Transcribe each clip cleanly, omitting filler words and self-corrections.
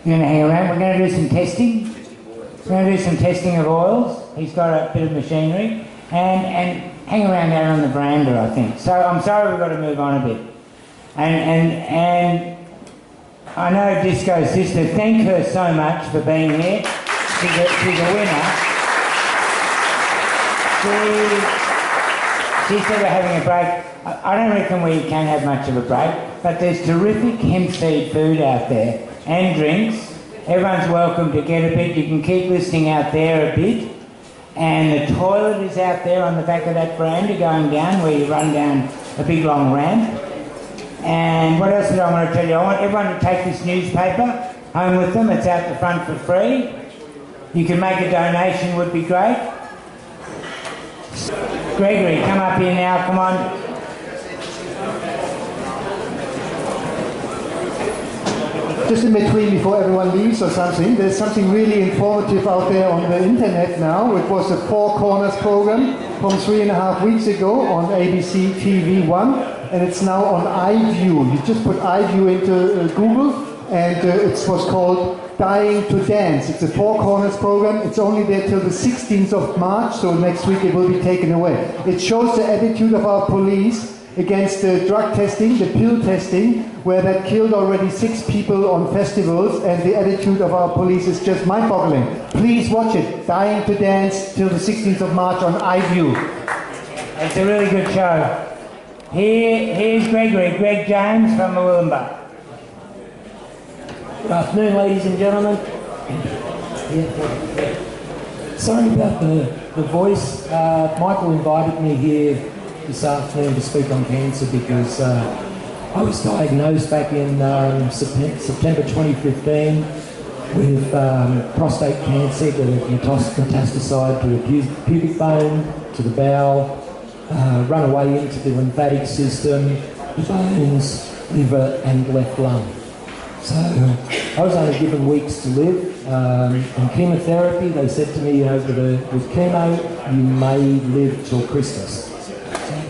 You're going to hang around. We're going to do some testing. We're going to do some testing of oils. He's got a bit of machinery. And hang around down on the veranda, I think. So I'm sorry we've got to move on a bit. And I know Disco's sister, thank her so much for being here. She's a winner. She said we're having a break. I don't reckon we can have much of a break, but there's terrific hemp seed food out there and drinks. Everyone's welcome to get a bit. You can keep listening out there a bit. And the toilet is out there on the back of that veranda going down, where you run down a big long ramp. And what else did I want to tell you? I want everyone to take this newspaper home with them. It's out the front for free. You can make a donation, would be great. Gregory, come up here now, come on. Just in between, before everyone leaves or something, there's something really informative out there on the internet now. It was the Four Corners program from 3.5 weeks ago on ABC TV1, and it's now on iView. You just put iView into Google, and it was called Dying to Dance. It's a Four Corners program. It's only there till the 16th of March, so next week it will be taken away. It shows the attitude of our police against the drug testing, the pill testing, where that killed already 6 people on festivals, and the attitude of our police is just mind-boggling. Please watch it, Dying to Dance, till the 16th of March on iView. It's a really good show. Here's Gregory, Greg James from Murwillumbah. Good afternoon, ladies and gentlemen. Sorry about the voice. Michael invited me here this afternoon to speak on cancer because I was diagnosed back in September 2015 with prostate cancer that had metastasized to the pubic bone, to the bowel, run away into the lymphatic system, the bones, liver and left lung. So I was only given weeks to live. And chemotherapy, they said to me, with chemo, you may live till Christmas.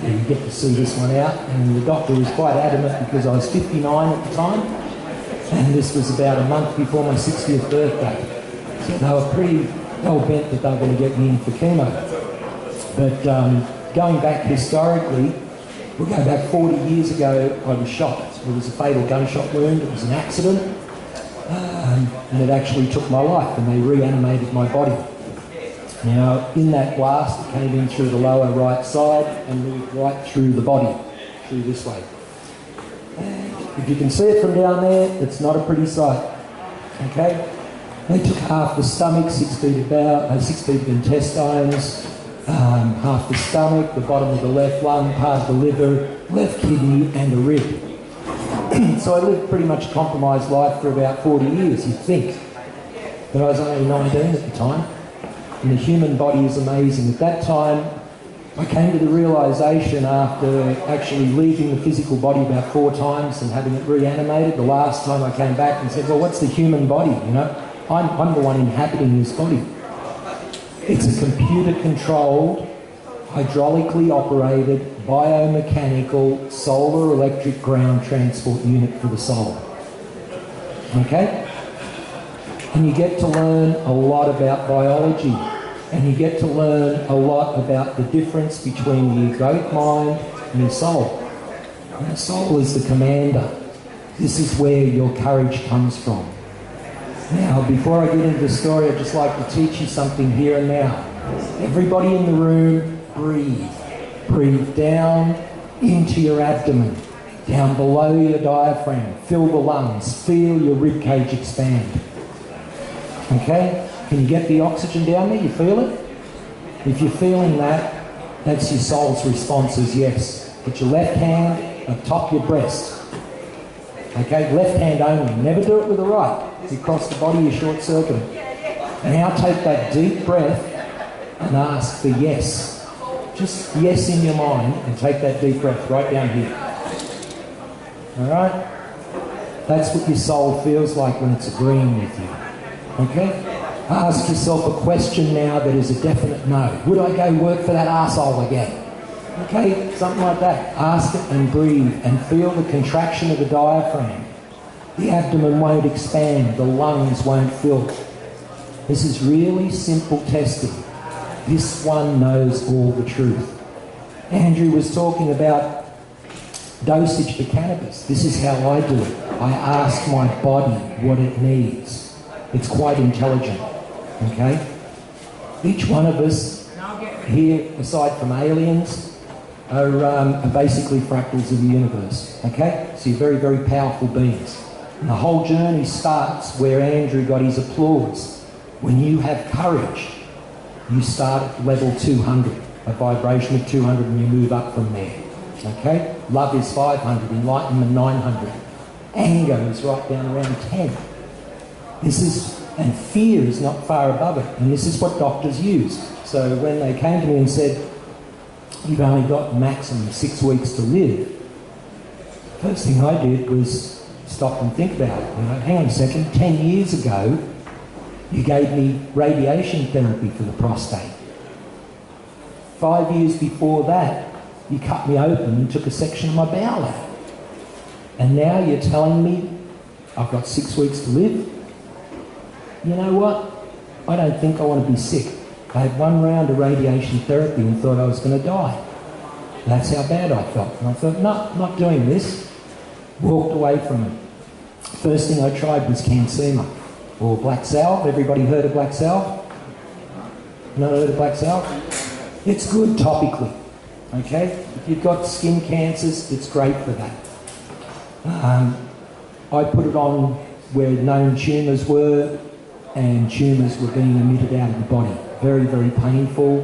You get to see this one out, and the doctor was quite adamant because I was 59 at the time, and this was about a month before my 60th birthday. So they were pretty well bent that they were going to get me in for chemo. But going back historically, we'll go back 40 years ago, I was shot. It was a fatal gunshot wound, it was an accident, and it actually took my life, and they reanimated my body. Now, in that blast, it came in through the lower right side and moved right through the body, through this way. And if you can see it from down there, it's not a pretty sight. Okay? They took half the stomach, 6 feet of bowel, 6 feet of intestines, half the stomach, the bottom of the left lung, part of the liver, left kidney, and a rib. So I lived pretty much a compromised life for about 40 years, you'd think. But I was only 19 at the time. And the human body is amazing. At that time, I came to the realisation after actually leaving the physical body about 4 times and having it reanimated, the last time I came back and said, well, what's the human body, you know? I'm the one inhabiting this body. It's a computer-controlled, hydraulically operated, biomechanical, solar electric ground transport unit for the soul. Okay? And you get to learn a lot about biology, and you get to learn a lot about the difference between the egoic mind and your soul. And the soul is the commander. This is where your courage comes from. Now, before I get into the story, I'd just like to teach you something here and now. Everybody in the room, breathe. Breathe down into your abdomen, down below your diaphragm. Fill the lungs. Feel your ribcage expand. Okay? Can you get the oxygen down there? You feel it? If you're feeling that, that's your soul's response is yes. Put your left hand atop your breast. Okay? Left hand only. Never do it with the right. If you cross the body, you short circuit it. Now take that deep breath and ask for yes. Just yes in your mind, and take that deep breath right down here. Alright? That's what your soul feels like when it's agreeing with you. Okay? Ask yourself a question now that is a definite no. Would I go work for that arsehole again? Okay? Something like that. Ask it and breathe and feel the contraction of the diaphragm. The abdomen won't expand, the lungs won't fill. This is really simple testing. This one knows all the truth. Andrew was talking about dosage for cannabis. This is how I do it. I ask my body what it needs. It's quite intelligent, okay? Each one of us here, aside from aliens, are basically fractals of the universe, okay? So you're very, very powerful beings. And the whole journey starts where Andrew got his applause. When you have courage, you start at level 200, a vibration of 200, and you move up from there, okay? Love is 500, enlightenment 900. Anger is right down around 10. And fear is not far above it. And this is what doctors use. So when they came to me and said, you've only got maximum 6 weeks to live, first thing I did was stop and think about it. You know, hang on a second, 10 years ago, you gave me radiation therapy for the prostate. 5 years before that, you cut me open and took a section of my bowel out. And now you're telling me I've got 6 weeks to live? You know what? I don't think I want to be sick. I had 1 round of radiation therapy and thought I was going to die. That's how bad I felt. And I thought, no, not doing this. Walked away from it. First thing I tried was Cansema, or Black Salve. Everybody heard of Black Salve? Not heard of Black Salve? It's good topically, okay? If you've got skin cancers, it's great for that. I put it on where known tumours were, and tumours were being emitted out of the body. Very, very painful,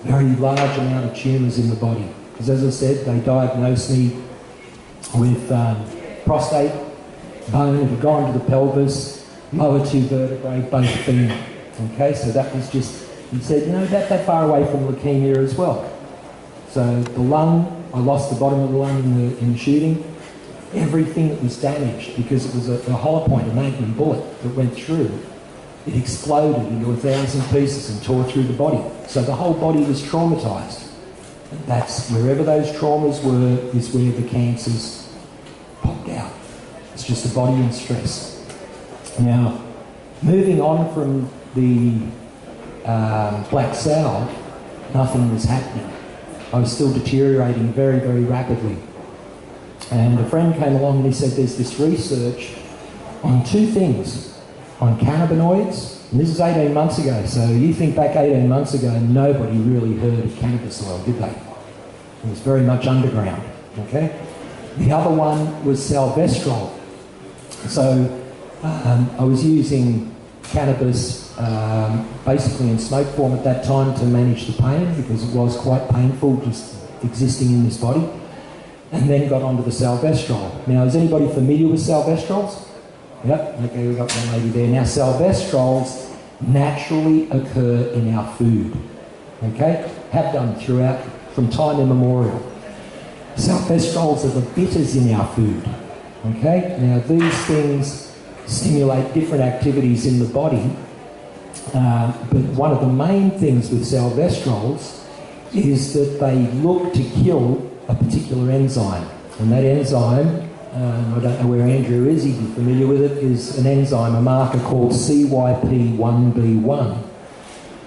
very large amount of tumours in the body. Because as I said, they diagnosed me with prostate, bone had gone to the pelvis, lower 2 vertebrae, both being. Okay, so that was just, he said, you know, that far away from leukemia as well. So the lung, I lost the bottom of the lung in the shooting. Everything that was damaged, because it was a hollow point, a magnum bullet that went through, it exploded into 1,000 pieces and tore through the body. So the whole body was traumatised. And that's wherever those traumas were, is where the cancers popped out. It's just the body in stress. Now, moving on from the Black Salve, nothing was happening. I was still deteriorating very, very rapidly. And a friend came along and he said, there's this research on 2 things. On cannabinoids, and this is 18 months ago, so you think back 18 months ago, nobody really heard of cannabis oil, did they? It was very much underground, okay? The other one was salvestrol. So I was using cannabis basically in smoke form at that time to manage the pain, because it was quite painful just existing in this body, and then got onto the salvestrol. Now, is anybody familiar with salvestrols? Yep, okay, we've got one lady there. Now, salvestrols naturally occur in our food, okay? Have done throughout, from time immemorial. Salvestrols are the bitters in our food, okay? Now, these things stimulate different activities in the body, but one of the main things with salvestrols is that they look to kill a particular enzyme, and that enzyme, I don't know where Andrew is, he'd be familiar with it, is an enzyme, a marker called CYP1B1.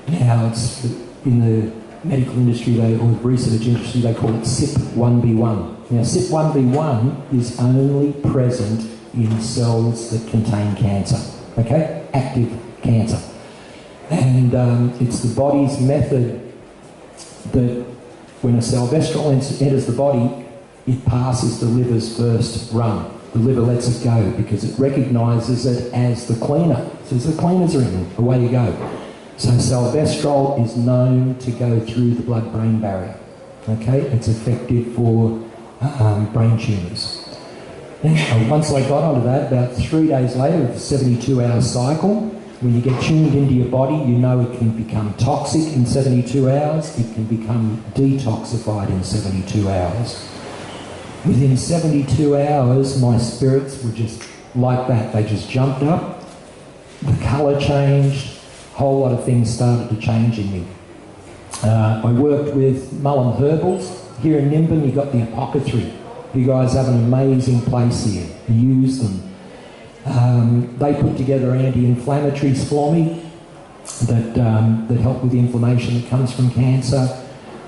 Now, it's in the medical industry or research industry, they call it CYP1B1. Now, CYP1B1 is only present in cells that contain cancer, okay? Active cancer. And it's the body's method that when a salvestrol enters the body, it passes the liver's first run. The liver lets it go because it recognises it as the cleaner. So as the cleaners are in, away you go. So salvestrol is known to go through the blood-brain barrier. Okay, it's effective for brain tumours. Once I got onto that, about 3 days later, it's a 72-hour cycle. When you get tuned into your body, you know it can become toxic in 72 hours. It can become detoxified in 72 hours. Within 72 hours, my spirits were just like that. They just jumped up, the colour changed, a whole lot of things started to change in me. I worked with Mullen Herbals. Here in Nimbin, you've got the Apothecary. You guys have an amazing place here. Use them. They put together anti-inflammatories for me that help with the inflammation that comes from cancer.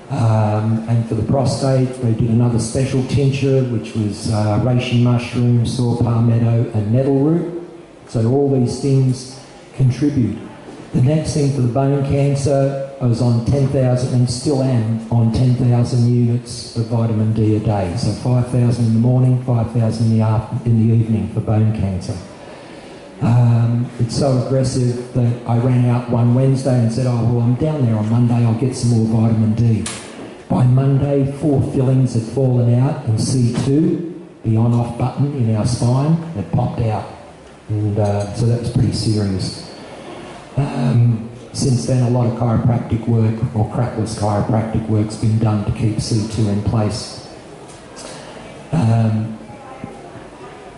And for the prostate, they did another special tincture, which was reishi mushroom, saw palmetto, and nettle root. So all these things contribute. The next thing for the bone cancer, I was on 10,000 and still am on 10,000 units of vitamin D a day. So 5,000 in the morning, 5,000 in the evening for bone cancer. It's so aggressive that I ran out one Wednesday and said, oh, well, I'm down there on Monday, I'll get some more vitamin D. By Monday, 4 fillings had fallen out in C2, the on-off button in our spine, had popped out. And so that was pretty serious. Since then, a lot of chiropractic work, or crackless chiropractic work's been done to keep C2 in place.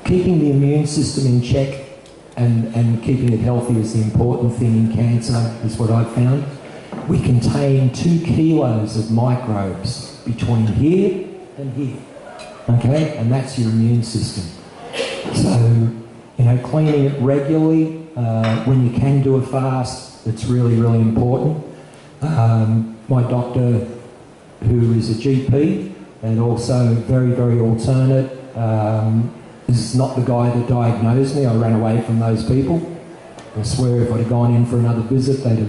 Keeping the immune system in check and keeping it healthy is the important thing in cancer, is what I've found. We contain 2 kilos of microbes between here and here, okay? And that's your immune system. So, you know, cleaning it regularly, when you can do a fast, it's really, really important. My doctor, who is a GP and also very, very alternate, this is not the guy that diagnosed me. I ran away from those people. I swear if I'd have gone in for another visit, they'd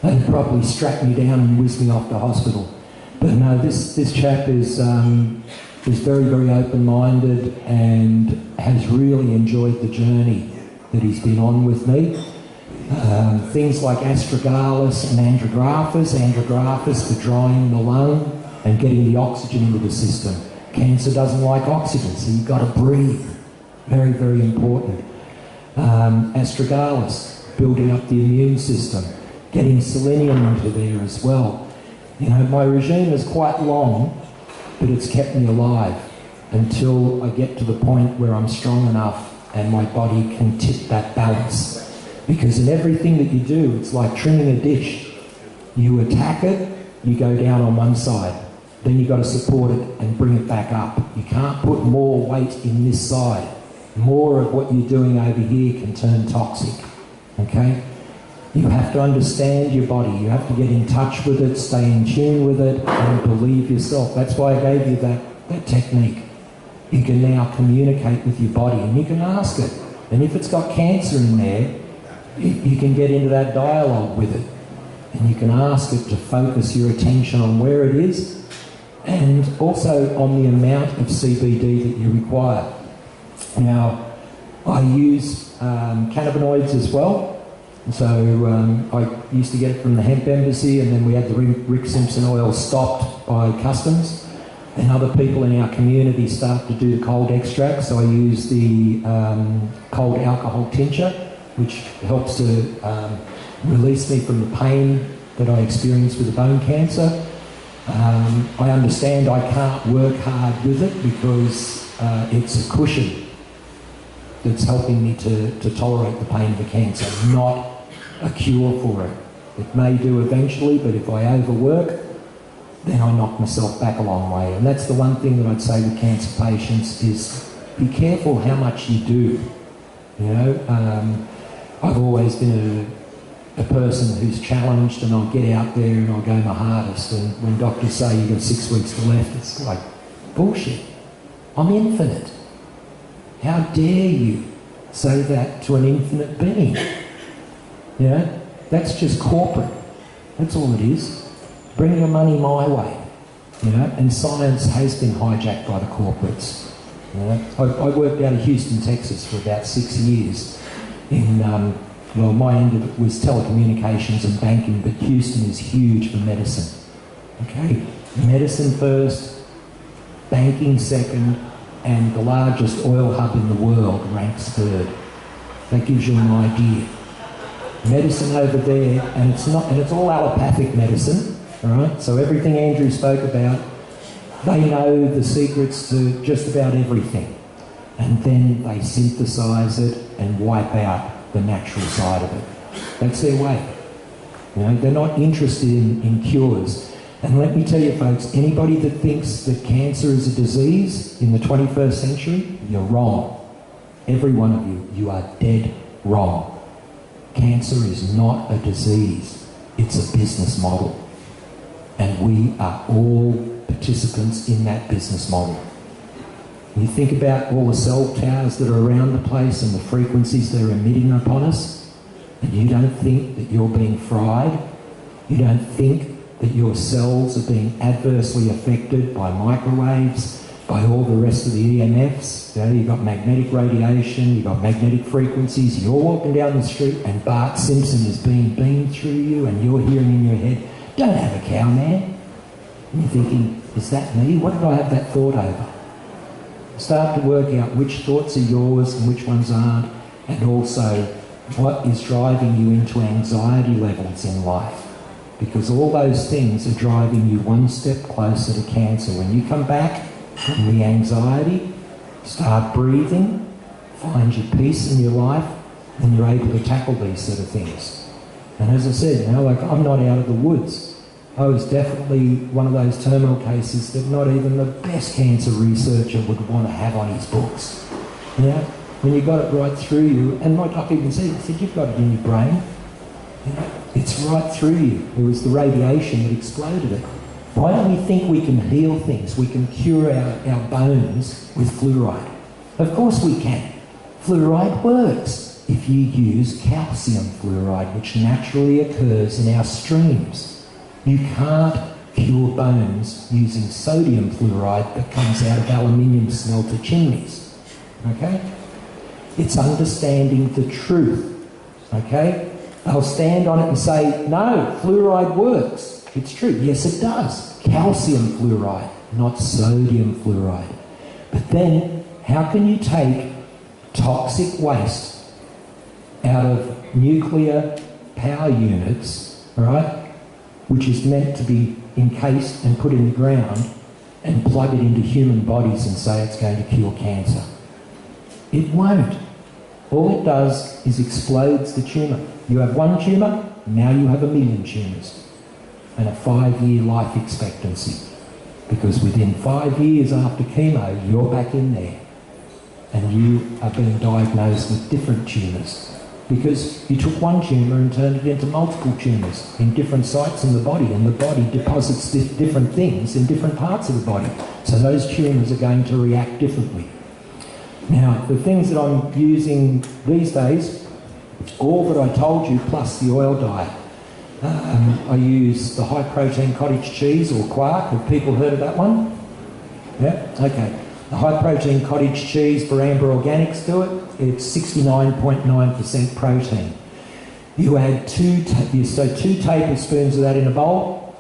have probably strapped me down and whizzed me off to hospital. But no, this chap is very, very open-minded and has really enjoyed the journey that he's been on with me. Things like astragalus and andrographis for drying the lung and getting the oxygen into the system. Cancer doesn't like oxygen, so you've got to breathe. Very, very important. Astragalus, building up the immune system, getting selenium into there as well. You know, my regime is quite long, but it's kept me alive until I get to the point where I'm strong enough and my body can tip that balance. Because in everything that you do, it's like trimming a dish. You attack it, you go down on one side. Then you've got to support it and bring it back up. You can't put more weight in this side. More of what you're doing over here can turn toxic, okay? You have to understand your body. You have to get in touch with it, stay in tune with it, and believe yourself. That's why I gave you that technique. You can now communicate with your body and you can ask it. And if it's got cancer in there, you can get into that dialogue with it. And you can ask it to focus your attention on where it is and also on the amount of CBD that you require. Now, I use cannabinoids as well. So I used to get it from the hemp embassy, and then we had the Rick Simpson oil stopped by customs. And other people in our community start to do the cold extract, so I use the cold alcohol tincture, which helps to release me from the pain that I experienced with the bone cancer. I understand I can't work hard with it because it's a cushion that's helping me to tolerate the pain of the cancer, not a cure for it. It may do eventually, but if I overwork, then I knock myself back a long way. And that's the one thing that I'd say with cancer patients is be careful how much you do. You know, I've always been a person who's challenged, and I'll get out there and I'll go my hardest. And when doctors say you've got 6 weeks to left, it's like, bullshit. I'm infinite. How dare you say that to an infinite being? You know, that's just corporate. That's all it is. Bring your money my way. You know, and science has been hijacked by the corporates. You know, I worked out of Houston, Texas for about 6 years. Well, my end of it was telecommunications and banking, but Houston is huge for medicine. Okay, medicine first, banking second, and the largest oil hub in the world ranks third. That gives you an idea. Medicine over there, and it's all allopathic medicine. All right, so everything Andrew spoke about, they know the secrets to just about everything, and then they synthesize it and wipe out the natural side of it. That's their way. You know, they're not interested in cures. And let me tell you folks, anybody that thinks that cancer is a disease in the 21st century, you're wrong. every one of you, you are dead wrong. Cancer is not a disease, it's a business model. And we are all participants in that business model. You think about all the cell towers that are around the place and the frequencies they're emitting upon us, and you don't think that you're being fried, you don't think that your cells are being adversely affected by microwaves, by all the rest of the EMFs. You know, you've got magnetic radiation, you've got magnetic frequencies, you're walking down the street and Bart Simpson is being beamed through you and you're hearing in your head, "Don't have a cow, man." And you're thinking, is that me? What did I have that thought over? Start to work out which thoughts are yours and which ones aren't, and also what is driving you into anxiety levels in life. Because all those things are driving you one step closer to cancer. When you come back from the anxiety, start breathing, find your peace in your life, and you're able to tackle these sort of things. And as I said, you know, like, I'm not out of the woods. I was definitely one of those terminal cases that not even the best cancer researcher would want to have on his books. You know, when you got it right through you, and my doctor even said, "You've got it in your brain. You know, it's right through you." It was the radiation that exploded it. Why don't we think we can heal things? We can cure our bones with fluoride. Of course we can. Fluoride works if you use calcium fluoride, which naturally occurs in our streams. You can't cure bones using sodium fluoride that comes out of aluminium smelter chimneys. Okay? It's understanding the truth. Okay? They'll stand on it and say, "No, fluoride works." It's true. Yes, it does. Calcium fluoride, not sodium fluoride. But then, how can you take toxic waste out of nuclear power units, right, which is meant to be encased and put in the ground, and plug it into human bodies and say it's going to cure cancer? It won't. All it does is explodes the tumour. You have one tumour, now you have 1,000,000 tumours. And a 5-year life expectancy. Because within 5 years after chemo, you're back in there. And you are being diagnosed with different tumours. Because you took one tumour and turned it into multiple tumours in different sites in the body, and the body deposits different things in different parts of the body. So those tumours are going to react differently. Now, the things that I'm using these days, all that I told you, plus the oil diet. I use the high-protein cottage cheese, or quark. Have people heard of that one? Yeah? Okay. The high-protein cottage cheese, Barambra Organics do it. It's 69.9% protein. You add 2 tablespoons of that in a bowl,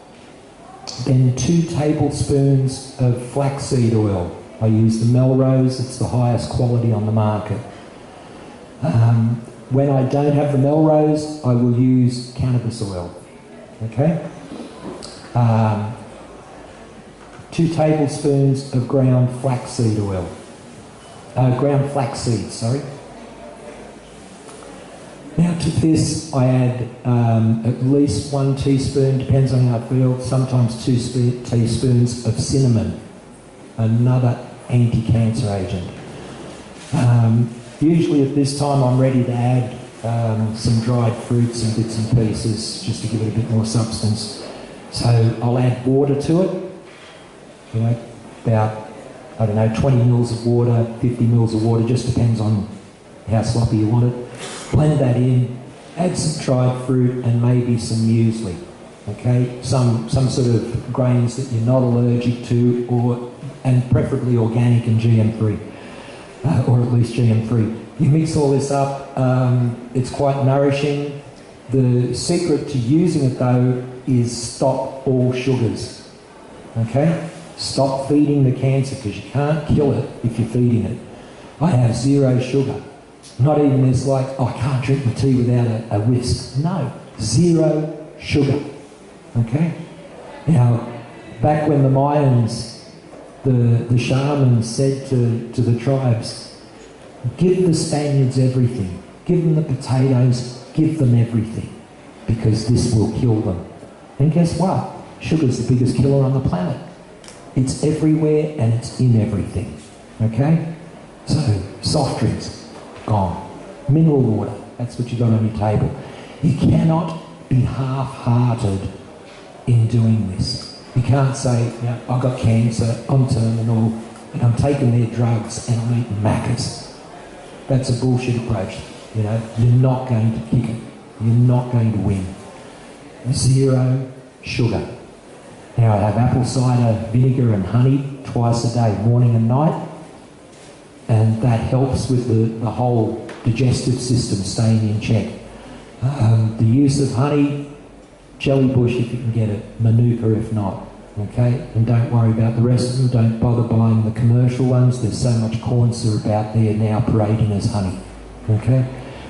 then 2 tablespoons of flaxseed oil. I use the Melrose, it's the highest quality on the market. When I don't have the Melrose, I will use cannabis oil. Okay? 2 tablespoons of ground flaxseed oil. Ground flaxseed, sorry. Now to this I add at least 1 teaspoon, depends on how I feel, sometimes 2 teaspoons of cinnamon, another anti-cancer agent. Usually at this time I'm ready to add some dried fruits and bits and pieces just to give it a bit more substance. So I'll add water to it, you know, about, I don't know, 20 mils of water, 50 mils of water, just depends on how sloppy you want it. Blend that in, add some dried fruit and maybe some muesli, okay? Some sort of grains that you're not allergic to, and preferably organic and GM-free, or at least GM-free. You mix all this up, it's quite nourishing. The secret to using it though is stop all sugars, okay? Stop feeding the cancer, because you can't kill it if you're feeding it. I have 0 sugar. Not even this like, oh, I can't drink my tea without a whisk. No, 0 sugar, okay? Now, back when the Mayans, the shamans said to the tribes, give the Spaniards everything. Give them the potatoes, give them everything, because this will kill them. And guess what? Sugar's the biggest killer on the planet. It's everywhere and it's in everything, okay? So, soft drinks. gone. Mineral water, that's what you've got on your table. You cannot be half-hearted in doing this. You can't say, I've got cancer, I'm terminal, and I'm taking their drugs and I'm eating Maccas. That's a bullshit approach. You're not going to kick it. You're not going to win. 0 sugar. Now I have apple cider vinegar and honey twice a day, morning and night, and that helps with the whole digestive system staying in check. The use of honey, jelly bush if you can get it, manuka if not, okay? And don't worry about the rest of them, don't bother buying the commercial ones, there's so much corn syrup out there now parading as honey, okay?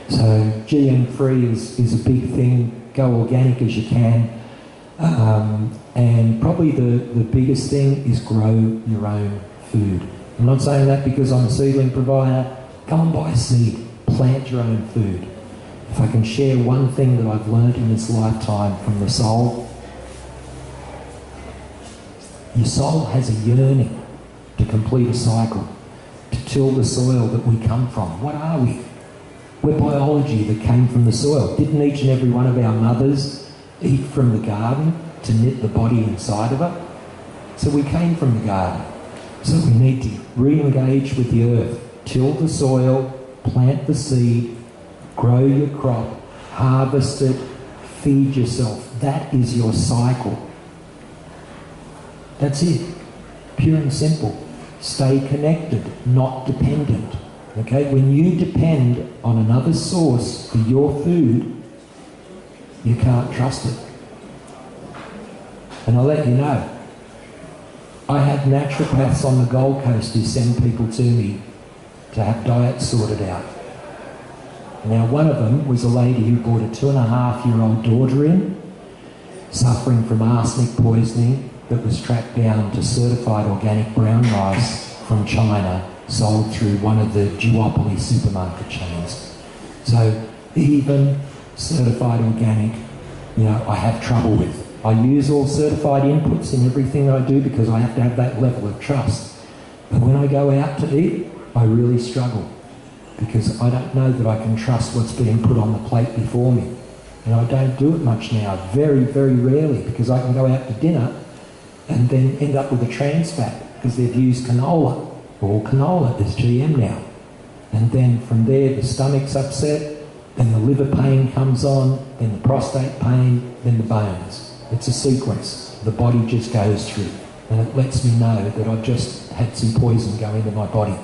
So GM free is a big thing, go organic as you can, and probably the biggest thing is grow your own food. I'm not saying that because I'm a seedling provider. Go and buy seed, plant your own food. If I can share one thing that I've learned in this lifetime from the soul, your soul has a yearning to complete a cycle, to till the soil that we come from. What are we? We're biology that came from the soil. Didn't each and every one of our mothers eat from the garden to knit the body inside of her? So we came from the garden. So we need to re-engage with the earth, till the soil, plant the seed, grow your crop, harvest it, feed yourself. That is your cycle. That's it. Pure and simple. Stay connected, not dependent. Okay? When you depend on another source for your food, you can't trust it. And I'll let you know, I have naturopaths on the Gold Coast who send people to me to have diets sorted out. Now, one of them was a lady who brought a 2.5-year-old daughter in, suffering from arsenic poisoning, that was tracked down to certified organic brown rice from China, sold through one of the duopoly supermarket chains. So even certified organic, I have trouble with. I use all certified inputs in everything that I do because I have to have that level of trust. But when I go out to eat, I really struggle because I don't know that I can trust what's being put on the plate before me. And I don't do it much now, very, very rarely, because I can go out to dinner and then end up with a trans fat because they've used canola. All canola is GM now. And then from there, the stomach's upset, then the liver pain comes on, then the prostate pain, then the bones. It's a sequence. The body just goes through. And it lets me know that I've just had some poison go into my body.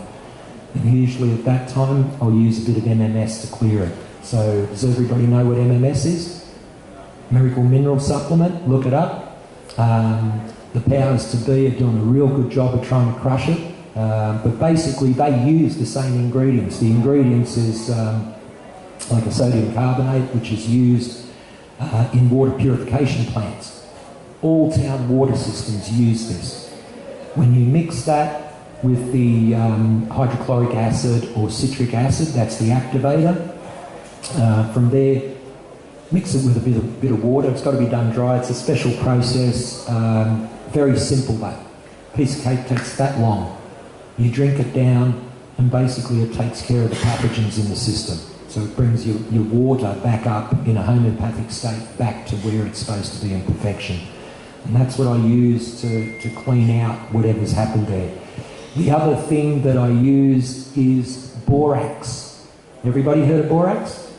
And usually at that time, I'll use a bit of MMS to clear it. So does everybody know what MMS is? Miracle Mineral Supplement, look it up. The powers to be are doing a real good job of trying to crush it. But basically they use the same ingredients. The ingredients is like a sodium carbonate, which is used in water purification plants. All town water systems use this. When you mix that with the hydrochloric acid or citric acid, that's the activator. From there, mix it with a bit of water. It's got to be done dry. It's a special process. Very simple though. Piece of cake takes that long. You drink it down and basically it takes care of the pathogens in the system. So it brings your water back up in a homeopathic state back to where it's supposed to be in perfection. And that's what I use to clean out whatever's happened there. The other thing that I use is borax. Everybody heard of borax?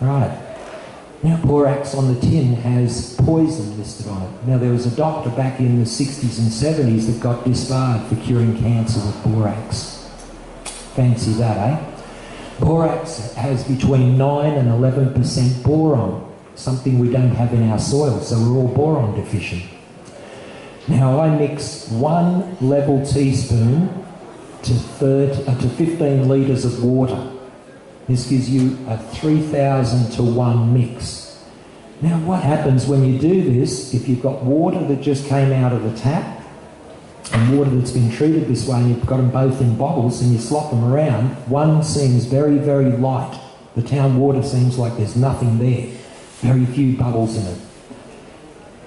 Right. Now borax on the tin has poison listed on it. Now there was a doctor back in the 60s and 70s that got disbarred for curing cancer with borax. Fancy that, eh? Borax has between 9 and 11% boron, something we don't have in our soil, so we're all boron deficient. Now I mix 1 level teaspoon to 15 litres of water. This gives you a 3,000 to 1 mix. Now what happens when you do this, if you've got water that just came out of the tap and water that's been treated this way and you've got them both in bottles and you slop them around, one seems very, very light. The town water seems like there's nothing there. Very few bubbles in it.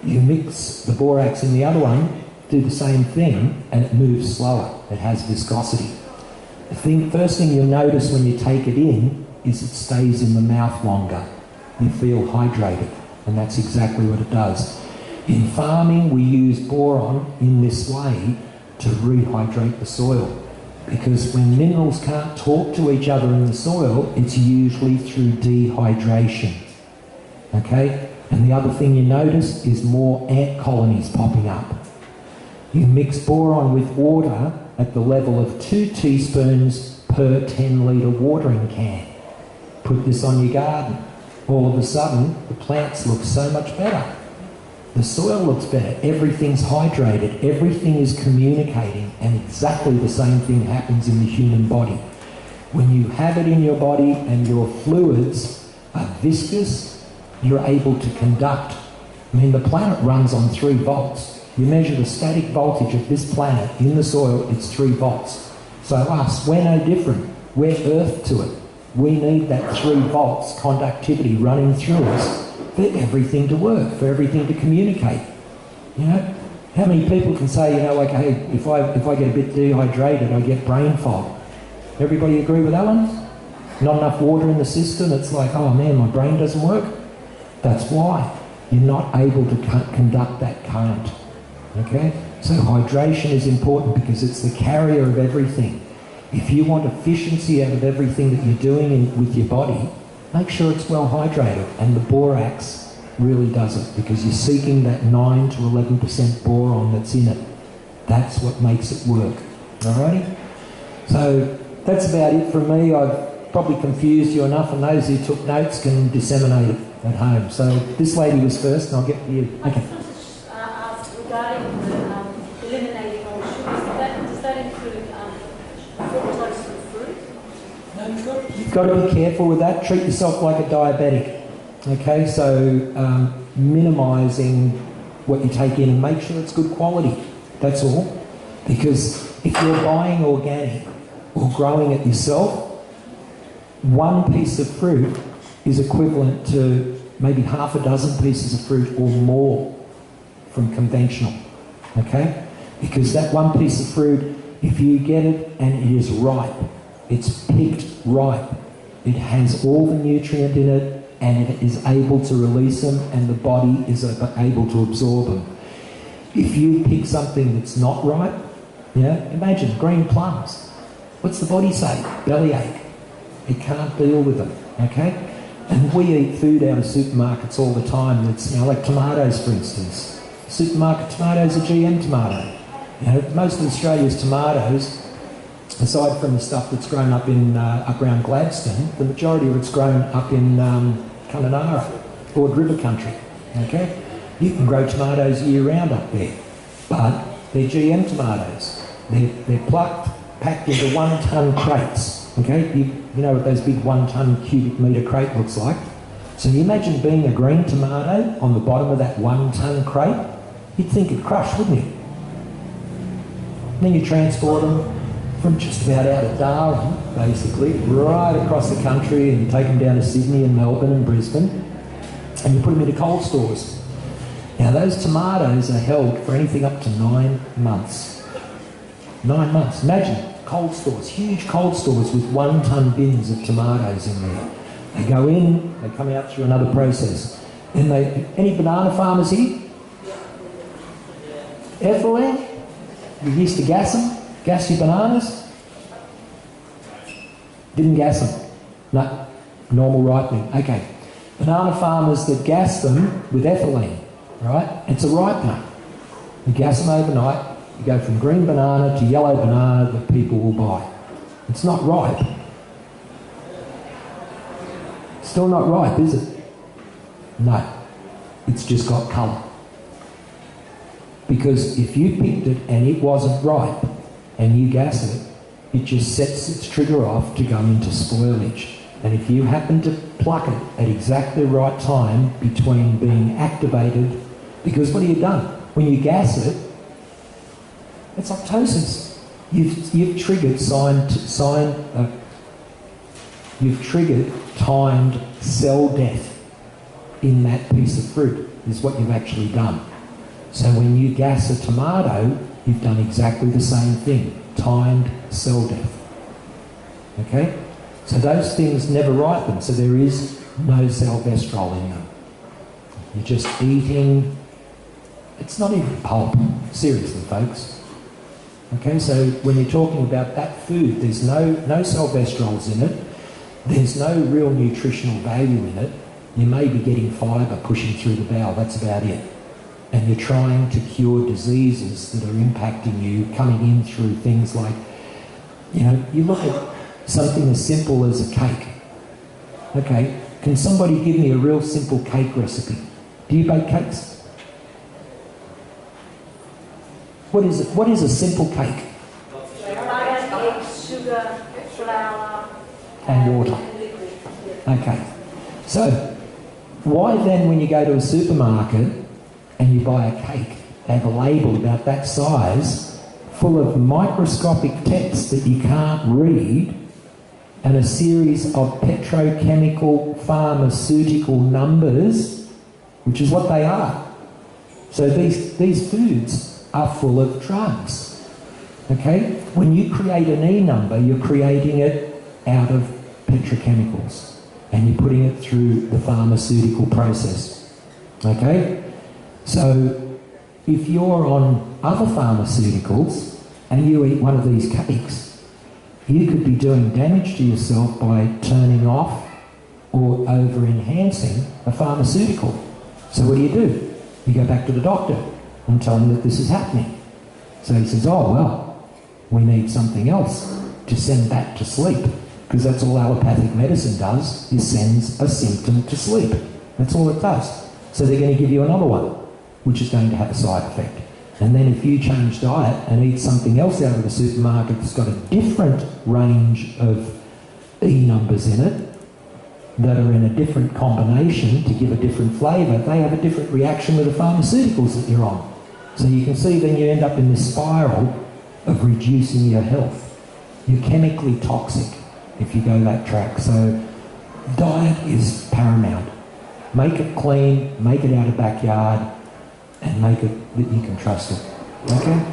You mix the borax in the other one, do the same thing, and it moves slower. It has viscosity. First thing you'll notice when you take it in is it stays in the mouth longer. You feel hydrated, and that's exactly what it does. In farming, we use boron in this way to rehydrate the soil, because when minerals can't talk to each other in the soil, it's usually through dehydration. Okay? And the other thing you notice is more ant colonies popping up. You mix boron with water at the level of 2 teaspoons per 10 litre watering can. Put this on your garden. All of a sudden, the plants look so much better. The soil looks better. Everything's hydrated. Everything is communicating. And exactly the same thing happens in the human body. When you have it in your body and your fluids are viscous, you're able to conduct. I mean, the planet runs on 3 volts. You measure the static voltage of this planet in the soil, it's 3 volts. So us, we're no different. We're earth to it. We need that 3 volts conductivity running through us for everything to work, for everything to communicate. You know, how many people can say, you know, like, hey, if I get a bit dehydrated, I get brain fog. Everybody agree with that one? Not enough water in the system, it's like, oh man, my brain doesn't work. That's why you're not able to conduct that current. Okay? So hydration is important because it's the carrier of everything. If you want efficiency out of everything that you're doing with your body, make sure it's well hydrated. And the borax really does it, because you're seeking that 9 to 11% boron that's in it. That's what makes it work. Alrighty? So that's about it from me. I've probably confused you enough, and those who took notes can disseminate it at home. So this lady was first, and I'll get to you. Okay. Regarding the eliminating all sugars, does that include fructose from fruit? No, you've got to be careful with that. Treat yourself like a diabetic. Okay, so minimising what you take in and make sure it's good quality. That's all. Because if you're buying organic or growing it yourself, one piece of fruit is equivalent to maybe half a dozen pieces of fruit or more from conventional, okay? Because that one piece of fruit, if you get it and it is ripe, it's picked ripe, it has all the nutrient in it and it is able to release them and the body is able to absorb them. If you pick something that's not ripe, imagine green plums. What's the body say? Bellyache. It can't deal with them, okay? And we eat food out of supermarkets all the time that's, like tomatoes, for instance. Supermarket tomatoes are GM tomato. Most of Australia's tomatoes, aside from the stuff that's grown up in up around Gladstone, the majority of it's grown up in Kununurra, Ord River country. Okay, you can grow tomatoes year round up there, but they're GM tomatoes. They're plucked, packed into 1-ton crates. Okay, you know what those big 1-ton cubic metre crate looks like. So you imagine being a green tomato on the bottom of that 1-ton crate. You'd think it'd crush, wouldn't you? And then you transport them from just about out of Darwin, basically, right across the country, and you take them down to Sydney and Melbourne and Brisbane, and you put them into cold stores. Now those tomatoes are held for anything up to 9 months. 9 months. Imagine cold stores, huge cold stores with 1-ton bins of tomatoes in there. They go in, they come out through another process. And any banana farmers here? Ethylene? You used to gas them? Gas your bananas? Didn't gas them? No. Normal ripening. Okay. Banana farmers that gas them with ethylene, right? It's a ripener. You gas them overnight, you go from green banana to yellow banana that people will buy. It's not ripe. Still not ripe, is it? No. It's just got colour. Because if you picked it and it wasn't ripe and you gas it, it just sets its trigger off to go into spoilage. And if you happen to pluck it at exactly the right time between being activated, because what have you done? When you gas it, it's apoptosis. You've triggered timed cell death in that piece of fruit, is what you've actually done. So when you gas a tomato, you've done exactly the same thing, timed cell death. Okay? So those things never ripen, so there is no salvestrol in them. You're just eating, it's not even pulp, seriously folks. Okay, so when you're talking about that food, there's no salvestrols in it, there's no real nutritional value in it. You may be getting fibre pushing through the bowel, that's about it. And you're trying to cure diseases that are impacting you, coming in through things like, you know, you look at something as simple as a cake. Okay, can somebody give me a real simple cake recipe? Do you bake cakes? What is it? What is a simple cake? Butter, eggs, sugar, flour, And water. Okay, so why then when you go to a supermarket and you buy a cake, they have a label about that size full of microscopic text that you can't read and a series of petrochemical pharmaceutical numbers, which is what they are. So these foods are full of drugs. Okay? When you create an E number, you're creating it out of petrochemicals and you're putting it through the pharmaceutical process. Okay? So if you're on other pharmaceuticals and you eat one of these cakes, you could be doing damage to yourself by turning off or over-enhancing a pharmaceutical. So what do? You go back to the doctor and tell him that this is happening. So he says, oh, well, we need something else to send that to sleep, because that's all allopathic medicine does, is sends a symptom to sleep. That's all it does. So they're going to give you another one, which is going to have a side effect. And then if you change diet and eat something else out of the supermarket that's got a different range of E numbers in it, that are in a different combination to give a different flavour, they have a different reaction with the pharmaceuticals that you're on. So you can see then you end up in this spiral of reducing your health. You're chemically toxic if you go that track. So diet is paramount. Make it clean, make it out of backyard, and make it that you can trust it. Okay?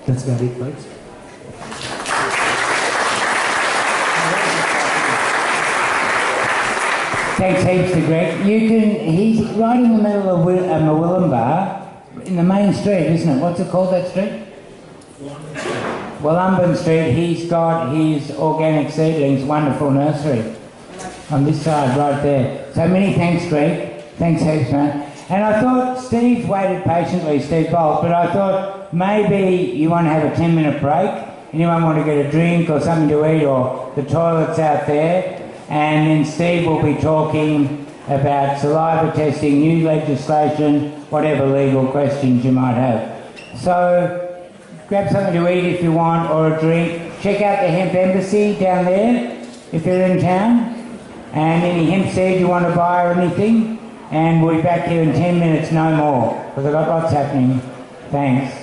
That's about it, folks. Thanks heaps to Greg. He's right in the middle of Murwillumbah, in the main street, isn't it? What's it called, that street? Nimbin Street. He's got his organic seedlings, wonderful nursery on this side right there. So many thanks, Greg. Thanks heaps, man. And I thought Steve waited patiently, Steve Bolt, but I thought maybe you want to have a 10-minute break. Anyone want to get a drink or something to eat, or the toilet's out there? And then Steve will be talking about saliva testing, new legislation, whatever legal questions you might have. So grab something to eat if you want, or a drink. Check out the Hemp Embassy down there if you're in town. And any hemp seed you want to buy or anything. And we'll be back here in 10 minutes, no more, because I've got lots happening. Thanks.